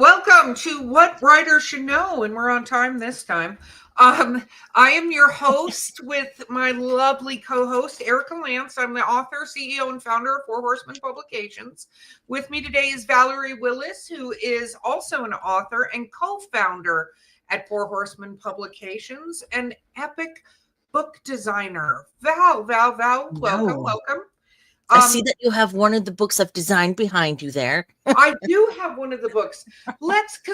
Welcome to What Writers Should Know, and we're on time this time. I am your host with my lovely co-host, Erica Lance. I'm the author, CEO, and founder of Four Horsemen Publications. With me today is Valerie Willis, who is also an author and co-founder at Four Horsemen Publications, an epic book designer. Val, welcome, No. welcome. I see that you have one of the books I've designed behind you there. I do have one of the books. Because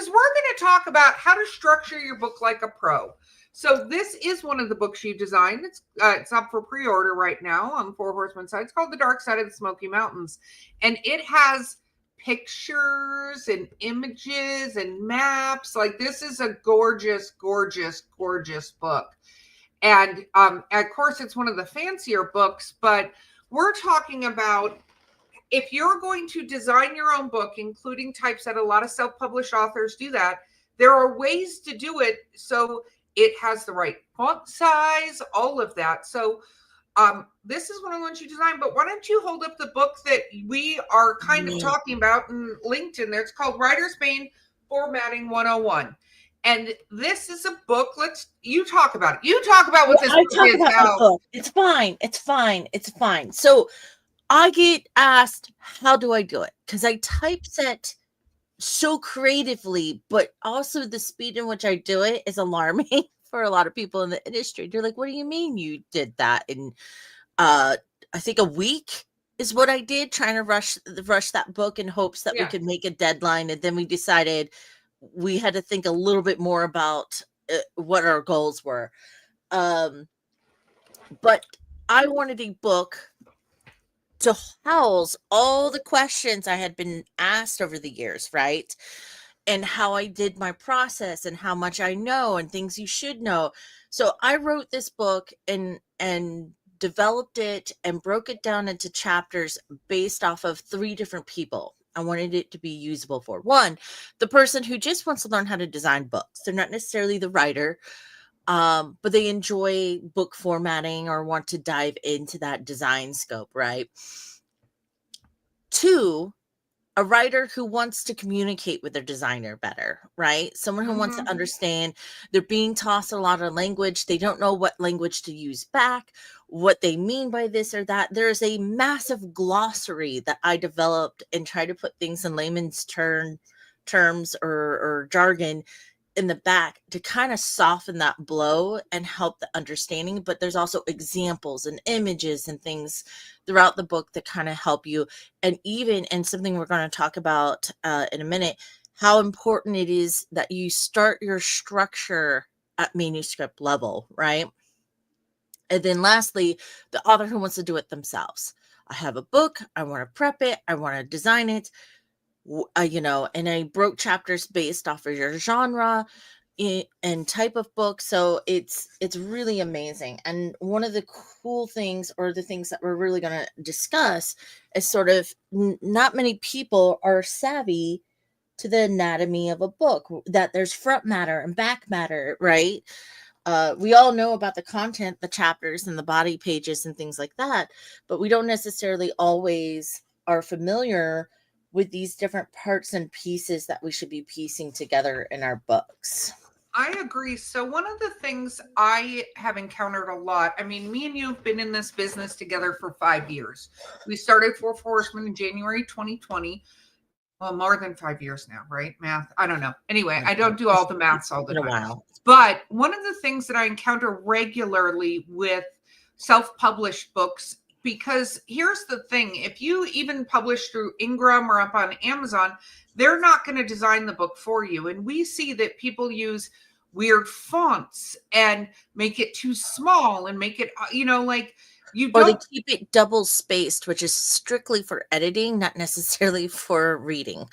we're going to talk about how to structure your book like a pro. So this is one of the books you designed. It's up for pre-order right now on Four Horsemen side. It's called The Dark Side of the Smoky Mountains. And it has pictures and images and maps. Like, this is a gorgeous, gorgeous, gorgeous book. And of course, it's one of the fancier books, but we're talking about if you're going to design your own book, including typeset, a lot of self-published authors do that. There are ways to do it so it has the right font size, all of that. So this is what I want you to design. But why don't you hold up the book that we are kind of talking about and linked in there? It's called Writer's Bane Formatting 101. And this is a book. You talk about it. You talk about what this book is about. It's fine. It's fine. It's fine. So I get asked, how do I do it? Because I typeset so creatively, but also the speed in which I do it is alarming for a lot of people in the industry. They're like, what do you mean you did that? And I think a week is what I did, trying to rush that book in hopes that we could make a deadline. And then we decided we had to think a little bit more about what our goals were. But I wanted a book to house all the questions I had been asked over the years, right? And how I did my process and how much I know and things you should know. So I wrote this book and developed it and broke it down into chapters based off of 3 different people. I wanted it to be usable for. 1, the person who just wants to learn how to design books. They're not necessarily the writer, but they enjoy book formatting or want to dive into that design scope, right? 2, a writer who wants to communicate with their designer better, right? Someone who wants to understand. They're being tossed a lot of language. They don't know what language to use back, what they mean by this or that. There's a massive glossary that I developed and try to put things in layman's terms or jargon in the back to kind of soften that blow and help the understanding. But there's also examples and images and things throughout the book that kind of help you. And something we're going to talk about in a minute, how important it is that you start your structure at manuscript level, right? And then lastly, the author who wants to do it themselves. I have a book, I want to prep it, I want to design it, and I broke chapters based off of your genre and type of book. So it's really amazing. And one of the cool things, or the things that we're really going to discuss, is sort of not many people are savvy to the anatomy of a book, that there's front matter and back matter, right? We all know about the content, the chapters and the body pages and things like that, but we don't necessarily always are familiar with these different parts and pieces that we should be piecing together in our books. I agree. So one of the things I have encountered a lot, I mean, me and you have been in this business together for 5 years. We started Four Horsemen in January 2020. Well, more than 5 years now, right? Math, I don't know. Anyway, I don't do all the maths all the time. But one of the things that I encounter regularly with self-published books, because here's the thing, if you even publish through Ingram or up on Amazon, they're not going to design the book for you. And we see that people use weird fonts and make it too small and make it, or they keep it double spaced, which is strictly for editing, not necessarily for reading.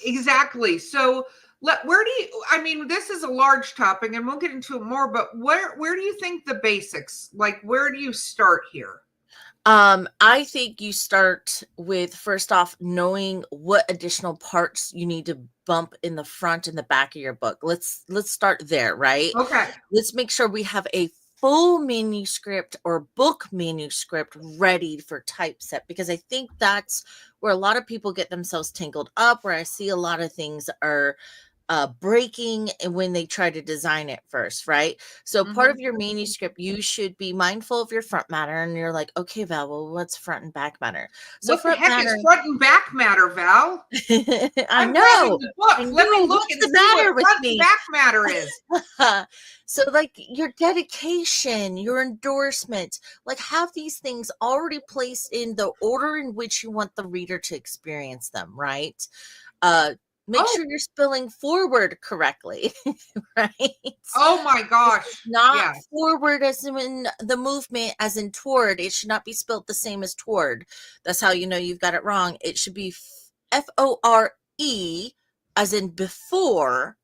Exactly. So this is a large topic and we'll get into it more, but where do you think the basics, where do you start here? I think you start with, first off, knowing what additional parts you need to bump in the front and the back of your book. Let's start there, right? Okay. Let's make sure we have a full manuscript or book manuscript ready for typeset, because I think that's where a lot of people get themselves tangled up, where I see a lot of things are breaking and when they try to design it first, right? So part of your manuscript, you should be mindful of your front matter, and you're like, okay, Val, well, what's front and back matter? So what the front heck matter, is front and back matter, Val? I I'm grabbing know, the book. I Let me know. look What's and the see matter what with front and me? back matter is. So like your dedication, your endorsement, like have these things already placed in the order in which you want the reader to experience them, right? Make sure you're spelling forward correctly, right? Oh my gosh. Not Yeah. forward as in the movement, as in toward. It should not be spelled the same as toward. That's how you know you've got it wrong. It should be FORE as in before,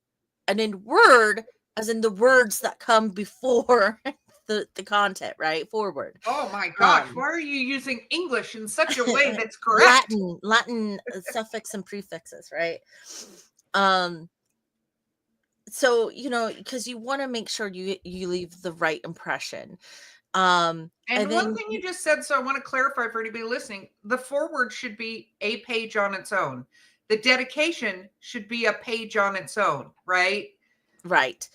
and in word as in the words that come before the content, right? Forward. Oh my gosh. Why are you using English in such a way that's correct? Latin suffix and prefixes, right? So because you want to make sure you leave the right impression. And And one then thing you just said, so I want to clarify for anybody listening, the foreword should be a page on its own. The dedication should be a page on its own, right? right.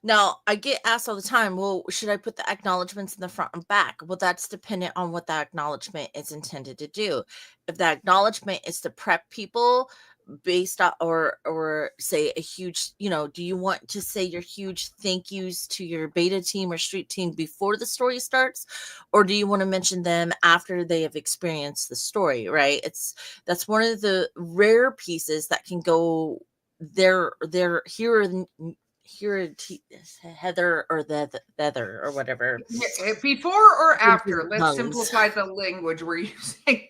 Now, I get asked all the time, well, should I put the acknowledgements in the front and back? Well, that's dependent on what the acknowledgement is intended to do. If the acknowledgement is to prep people based on, or say a huge, do you want to say your huge thank yous to your beta team or street team before the story starts, or do you want to mention them after they have experienced the story, right? That's one of the rare pieces that can go there here Heather or the Heather or whatever. Before or after? Let's simplify the language we're using.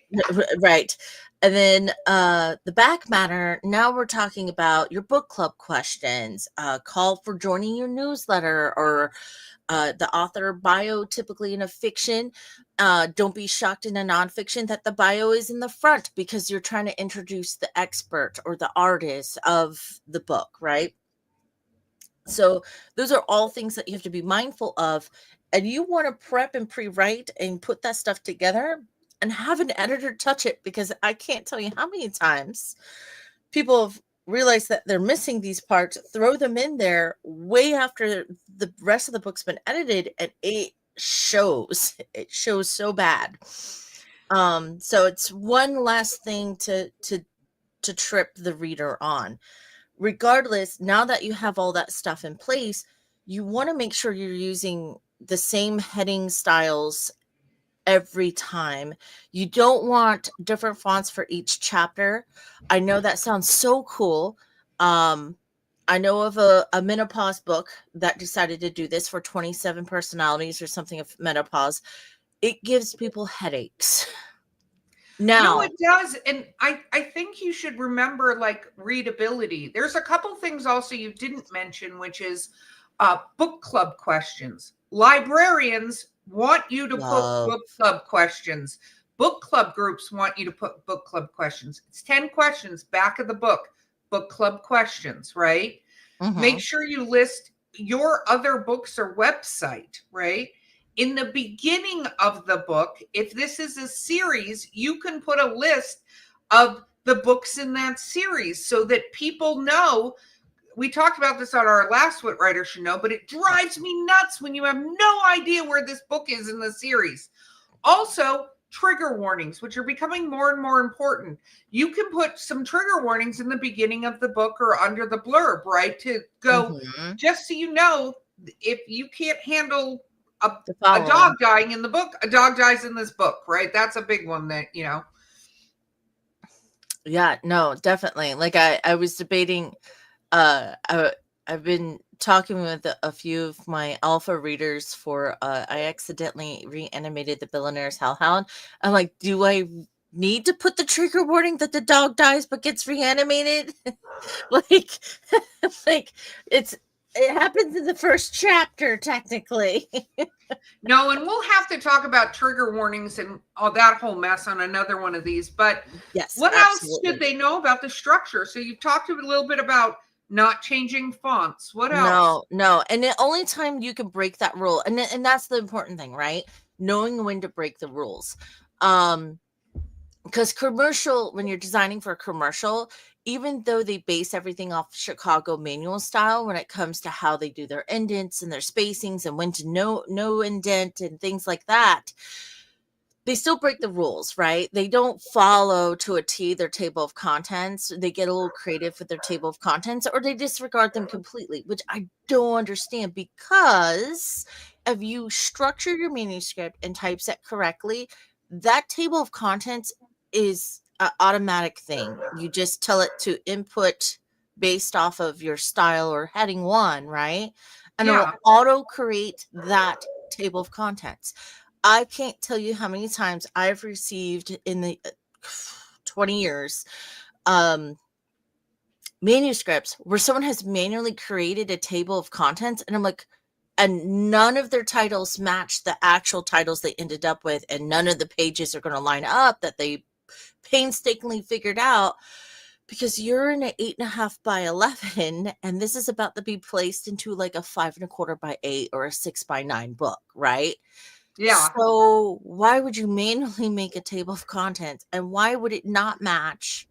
Right. And then the back matter, now we're talking about your book club questions, call for joining your newsletter, or the author bio, typically in a fiction. Don't be shocked in a nonfiction that the bio is in the front, because you're trying to introduce the expert or the artist of the book, right? So those are all things that you have to be mindful of, and you want to prep and pre-write and put that stuff together and have an editor touch it, because I can't tell you how many times people have realized that they're missing these parts, throw them in there way after the rest of the book's been edited, and it shows so bad. So it's one last thing to trip the reader on. Regardless, now that you have all that stuff in place, you want to make sure you're using the same heading styles every time. You don't want different fonts for each chapter. I know that sounds so cool. I know of a menopause book that decided to do this for 27 personalities or something of menopause. It gives people headaches. Now, No, it does. And I think you should remember, like, readability. There's a couple things also you didn't mention, which is book club questions. Librarians want you to put book club questions. Book club groups want you to put book club questions. It's 10 questions, back of the book club questions, right? Make sure you list your other books or website, right? In the beginning of the book, if this is a series, you can put a list of the books in that series so that people know. We talked about this on our last What Writers Should Know, but it drives me nuts when you have no idea where this book is in the series. Also, trigger warnings, which are becoming more and more important. You can put some trigger warnings in the beginning of the book or under the blurb, right? To go, just so you know, if you can't handle a dog dying in the book, a dog dies in this book, right? That's a big one that, Yeah, no, definitely. Like I was debating, I've been talking with a few of my alpha readers for, I accidentally reanimated the Billionaire's Hellhound. I'm like, do I need to put the trigger warning that the dog dies but gets reanimated? like it happens in the first chapter, technically. No, and we'll have to talk about trigger warnings and all that whole mess on another one of these. But yes, what else should they know about the structure? So you've talked a little bit about not changing fonts. What else? No. And the only time you can break that rule, and that's the important thing, right? Knowing when to break the rules. Because when you're designing for a commercial, even though they base everything off Chicago manual style when it comes to how they do their indents and their spacings and when to no indent and things like that, they still break the rules, right? They don't follow to a T their table of contents. They get a little creative with their table of contents, or they disregard them completely, which I don't understand, because if you structure your manuscript and typeset correctly, that table of contents is an automatic thing. You just tell it to input based off of your style or heading 1, right? And it'll Yeah. auto create that table of contents. I can't tell you how many times I've received in the 20 years manuscripts where someone has manually created a table of contents, and I'm like, and none of their titles match the actual titles they ended up with, and none of the pages are going to line up that they painstakingly figured out, because you're in an 8.5 by 11, and this is about to be placed into like a 5.25 by 8 or a 6 by 9 book, right? Yeah. So why would you manually make a table of contents, and why would it not match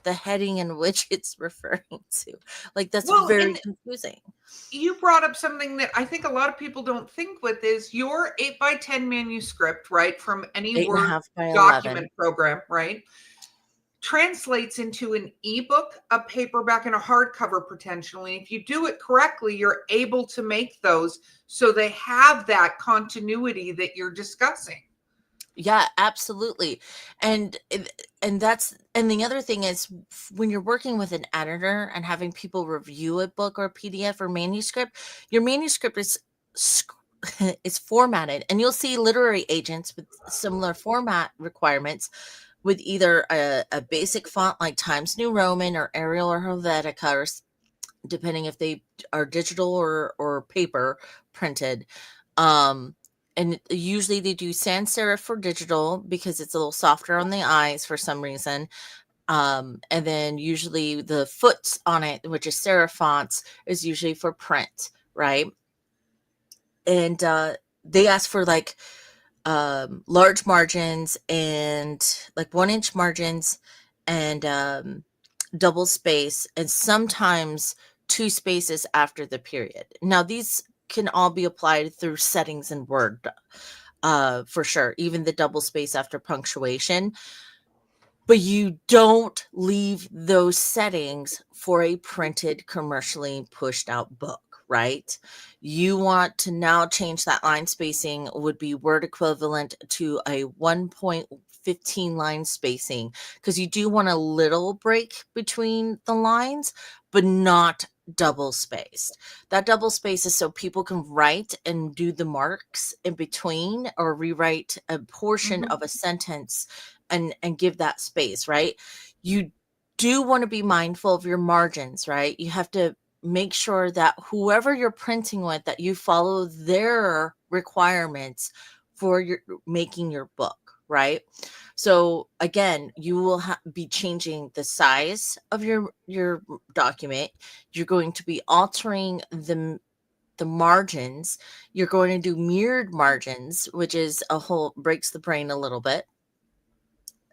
the heading in which it's referring to? Like, that's Well, very and confusing. you brought up something that I think a lot of people don't think with is your 8 by 10 manuscript, right? From any Eight and a Word half by 11. document program, right? Translates into an ebook, a paperback, and a hardcover potentially. If you do it correctly, you're able to make those so they have that continuity that you're discussing. Yeah, absolutely. And that's, and the other thing is, when you're working with an editor and having people review a book or PDF or manuscript, your manuscript is is formatted, and you'll see literary agents with similar format requirements with either a basic font like Times New Roman or Arial or Helvetica, or depending if they are digital or paper printed. And usually they do sans serif for digital because it's a little softer on the eyes for some reason. And then usually the foots on it, which is serif fonts, is usually for print, right? And they ask for like large margins and like 1-inch margins, and double space, and sometimes 2 spaces after the period. Now, these can all be applied through settings in Word, for sure, even the double space after punctuation. But you don't leave those settings for a printed, commercially pushed out book, right? You want to now change that line spacing, would be Word equivalent to a 1.15 line spacing, because you do want a little break between the lines, but not double spaced. That double space is so people can write and do the marks in between, or rewrite a portion of a sentence and give that space, right? You do want to be mindful of your margins, right? You have to make sure that whoever you're printing with, that you follow their requirements for your making your book, right? So again, you will be changing the size of your document. You're going to be altering the margins. You're going to do mirrored margins, which is a whole, breaks the brain a little bit,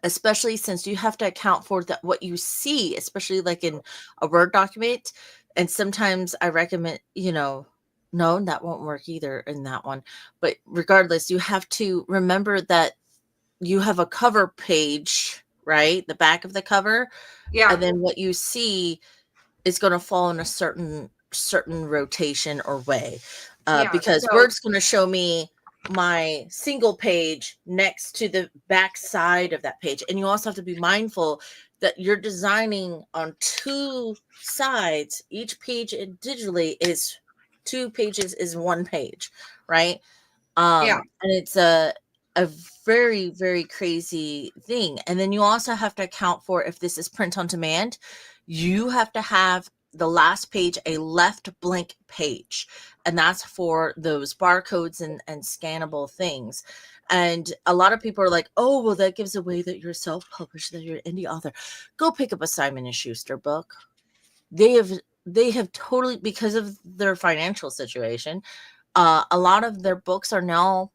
especially since you have to account for that, what you see, especially like in a Word document. And sometimes I recommend, no, that won't work either in that one. But regardless, you have to remember that you have a cover page, right? The back of the cover. Yeah. And then what you see is going to fall in a certain rotation or way, Yeah. because So Word's going to show me my single page next to the back side of that page. And you also have to be mindful that you're designing on 2 sides. Each page digitally is 2 pages, is 1 page, right? yeah. And it's a very, very crazy thing. And then you also have to account for, if this is print on demand, you have to have the last page a left blank page, and that's for those barcodes and scannable things. And a lot of people are like, oh, well, that gives away that you're self-published, that you're an indie author. Go pick up a Simon & Schuster book. They have they have totally, because of their financial situation, a lot of their books are now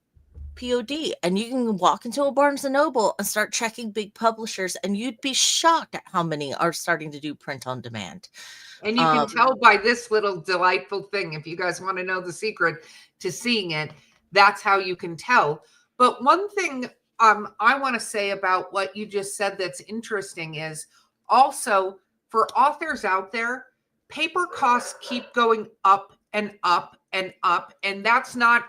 POD, and you can walk into a Barnes and Noble and start checking big publishers, and you'd be shocked at how many are starting to do print on demand. And you can tell by this little delightful thing, if you guys want to know the secret to seeing it, that's how you can tell. But one thing I want to say about what you just said that's interesting is also for authors out there, paper costs keep going up and up and up. And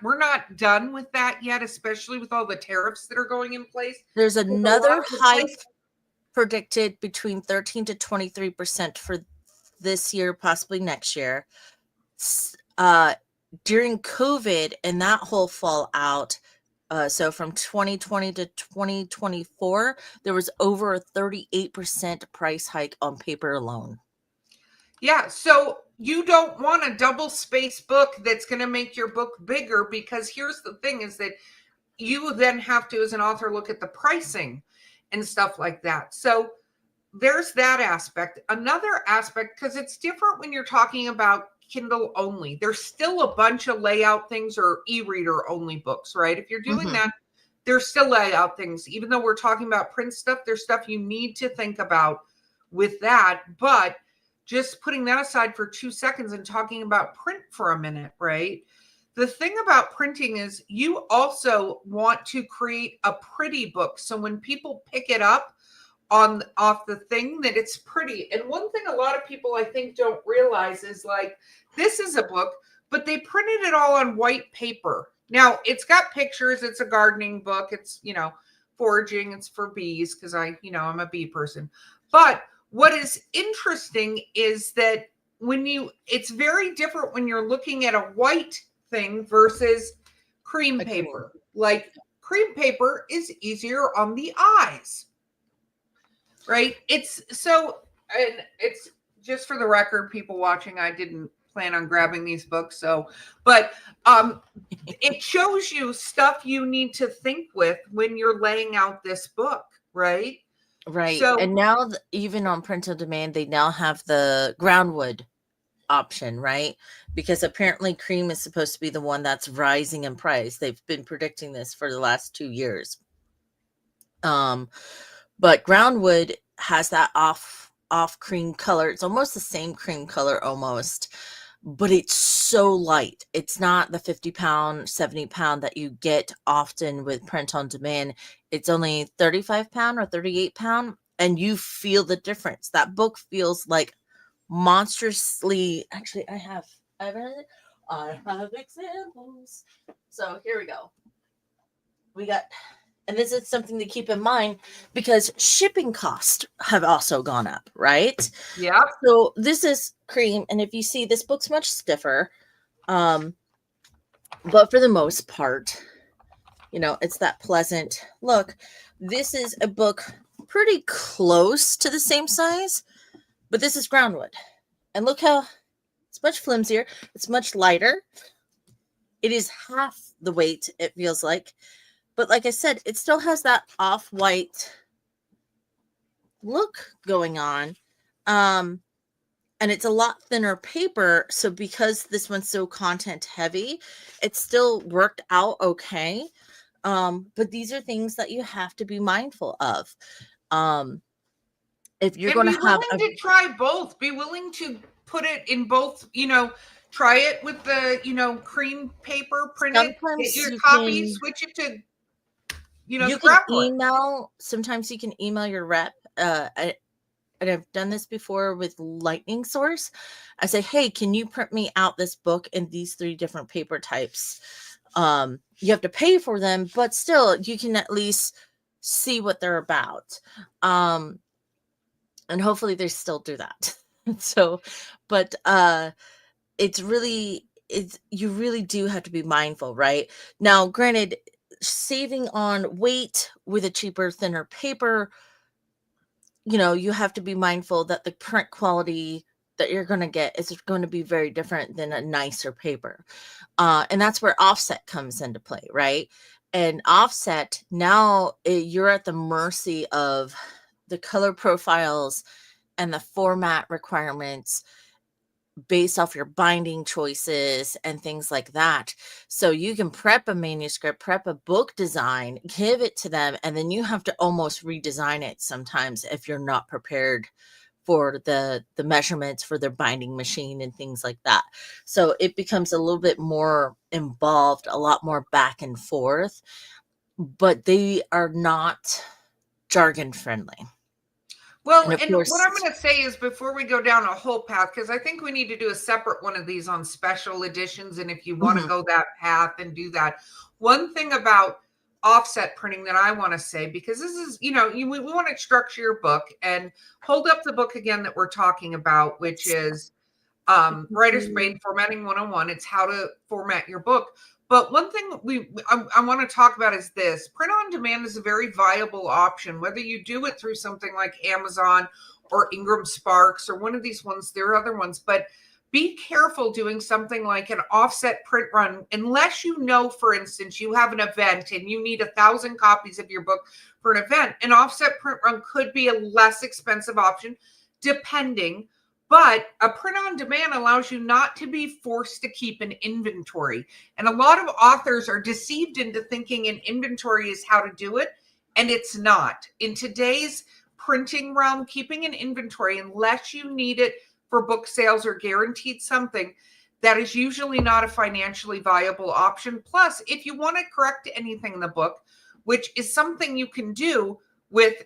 we're not done with that yet, especially with all the tariffs that are going in place. There's another hike predicted between 13 to 23% for this year, possibly next year. During COVID and that whole fallout, so from 2020 to 2024, there was over a 38% price hike on paper alone. Yeah, so you don't want a double space book that's going to make your book bigger, because here's the thing is that you then have to, as an author, look at the pricing and stuff like that. So there's that aspect. Another aspect, because it's different when you're talking about Kindle only. There's still a bunch of layout things, or e-reader only books, right? If you're doing that, there's still layout things. Even though we're talking about print stuff, there's stuff you need to think about with that. But just putting that aside for 2 seconds and talking about print for a minute, right? The thing about printing is you also want to create a pretty book. So when people pick it up off the thing, that it's pretty. And one thing a lot of people I think don't realize is, like, this is a book, but they printed it all on white paper. Now it's got pictures. It's a gardening book. It's, foraging. It's for bees, because I'm a bee person. But what is interesting is that it's very different when you're looking at a white thing versus cream paper. Like, cream paper is easier on the eyes, right? It's just for the record, people watching, I didn't plan on grabbing these books. But it shows you stuff you need to think with when you're laying out this book, right? Right. So, and now even on print on demand, they now have the groundwood option, right? Because apparently cream is supposed to be the one that's rising in price. They've been predicting this for the last 2 years. But groundwood has that off cream color. It's almost the same cream color almost, but it's so light. It's not the 50 pound, 70 pound that you get often with print on demand. It's only 35 pound or 38 pound, and you feel the difference. That book feels like monstrously. Actually, I have examples. So here we go. We got, and this is something to keep in mind because shipping costs have also gone up, right? Yeah. So this is cream, and if you see, this book's much stiffer, but for the most part, it's that pleasant look. This is a book pretty close to the same size, but this is groundwood, and look how it's much flimsier. It's much lighter. It is half the weight, it feels like. But like I said, it still has that off-white look going on. And it's a lot thinner paper. So because this one's so content heavy, it still worked out okay. But these are things that you have to be mindful of. If you're going to have to try both, be willing to put it in both, try it with the, cream paper, print it, get your copy, switch it to, you can email. Sometimes you can email your rep. And I've done this before with Lightning Source. I say, hey, can you print me out this book in these 3 different paper types? You have to pay for them, but still you can at least see what they're about. And hopefully they still do that. So, but you really do have to be mindful, right? Now, granted, saving on weight with a cheaper, thinner paper, you have to be mindful that the print quality that you're going to get is going to be very different than a nicer paper. And that's where offset comes into play, right? And offset, now you're at the mercy of the color profiles and the format requirements. based off your binding choices and things like that. So you can prep a manuscript, prep a book design, give it to them, and then you have to almost redesign it sometimes if you're not prepared for the measurements for their binding machine and things like that. So it becomes a little bit more involved, a lot more back and forth, but they are not jargon friendly. Well, And of and what I'm course, going to say is before we go down a whole path, because I think we need to do a separate one of these on special editions. And if you want to mhm, go that path and do that, one thing about offset printing that I want to say, because this is, we want to structure your book and hold up the book again that we're talking about, which is Writer's Brain Formatting 101. It's how to format your book. But one thing I want to talk about is this: print on demand is a very viable option, whether you do it through something like Amazon or Ingram Sparks or one of these ones. There are other ones, but be careful doing something like an offset print run unless you know, for instance, you have an event and you need 1,000 copies of your book for an event. An offset print run could be a less expensive option, depending. But a print on demand allows you not to be forced to keep an inventory. And a lot of authors are deceived into thinking an inventory is how to do it, and it's not. In today's printing realm, keeping an inventory, unless you need it for book sales or guaranteed something, that is usually not a financially viable option. Plus, if you want to correct anything in the book, which is something you can do with,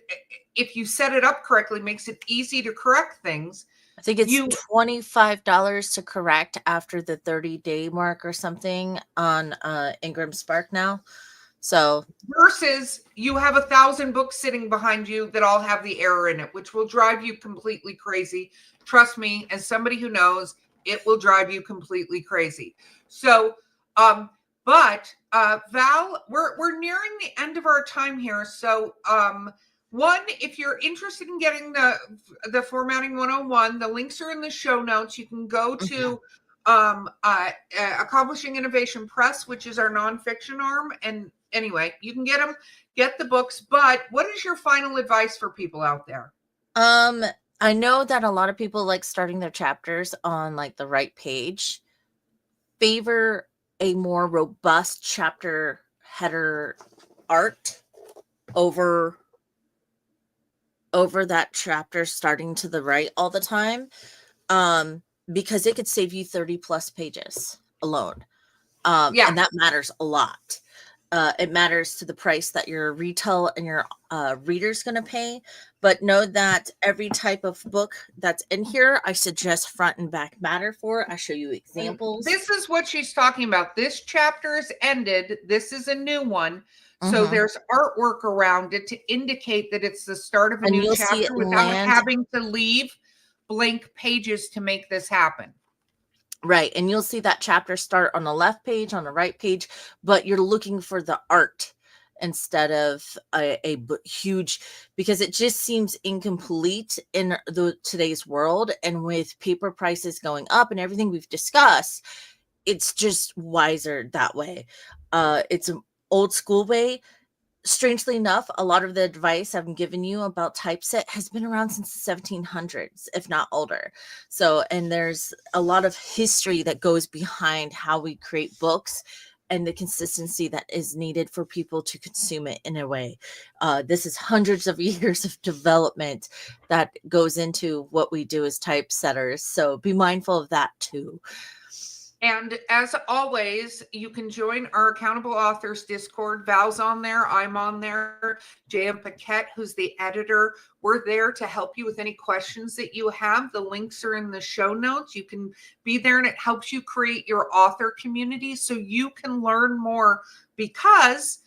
if you set it up correctly, makes it easy to correct things. I think it's You $25 to correct after the 30-day mark or something on Ingram Spark now. So versus you have 1,000 books sitting behind you that all have the error in it, which will drive you completely crazy. Trust me, as somebody who knows, it will drive you completely crazy. So, but Val, we're nearing the end of our time here. So, one, if you're interested in getting the Formatting 101, the links are in the show notes. You can go to Accomplishing Innovation Press, which is our nonfiction arm, and anyway, you can get the books. But what is your final advice for people out there? I know that a lot of people like starting their chapters on like the right page. Favor a more robust chapter header art over that chapter starting to the right all the time, because it could save you 30 plus pages alone. Yeah. And that matters a lot. It matters to the price that your retail and your reader's going to pay. But know that every type of book that's in here, I suggest front and back matter for. I show you examples. This is what she's talking about. This chapter is ended. This is a new one. So there's artwork around it to indicate that it's the start of a And new you'll see it chapter without land. having to leave blank pages to make this happen. Right. And you'll see that chapter start on the left page, on the right page, but you're looking for the art instead of a huge, because it just seems incomplete in today's world. And with paper prices going up and everything we've discussed, it's just wiser that way. It's an old school way. Strangely enough, a lot of the advice I've given you about typeset has been around since the 1700s, if not older. So, and there's a lot of history that goes behind how we create books and the consistency that is needed for people to consume it in a way. This is hundreds of years of development that goes into what we do as typesetters. So be mindful of that too. And as always, you can join our Accountable Authors Discord. Val's on there. I'm on there. J.M. Paquette, who's the editor. We're there to help you with any questions that you have. The links are in the show notes. You can be there, and it helps you create your author community so you can learn more, because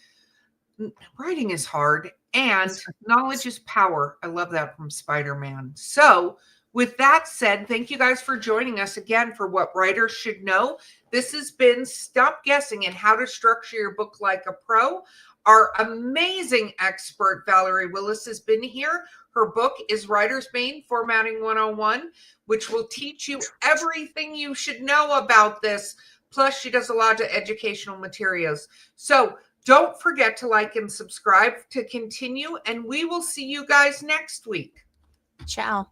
writing is hard and knowledge is power. I love that from Spider-Man. So, with that said, thank you guys for joining us again for What Writers Should Know. This has been Stop Guessing and How to Structure Your Book Like a Pro. Our amazing expert, Valerie Willis, has been here. Her book is Writer's Bane, Formatting 101, which will teach you everything you should know about this. Plus, she does a lot of educational materials. So don't forget to like and subscribe to continue, and we will see you guys next week. Ciao.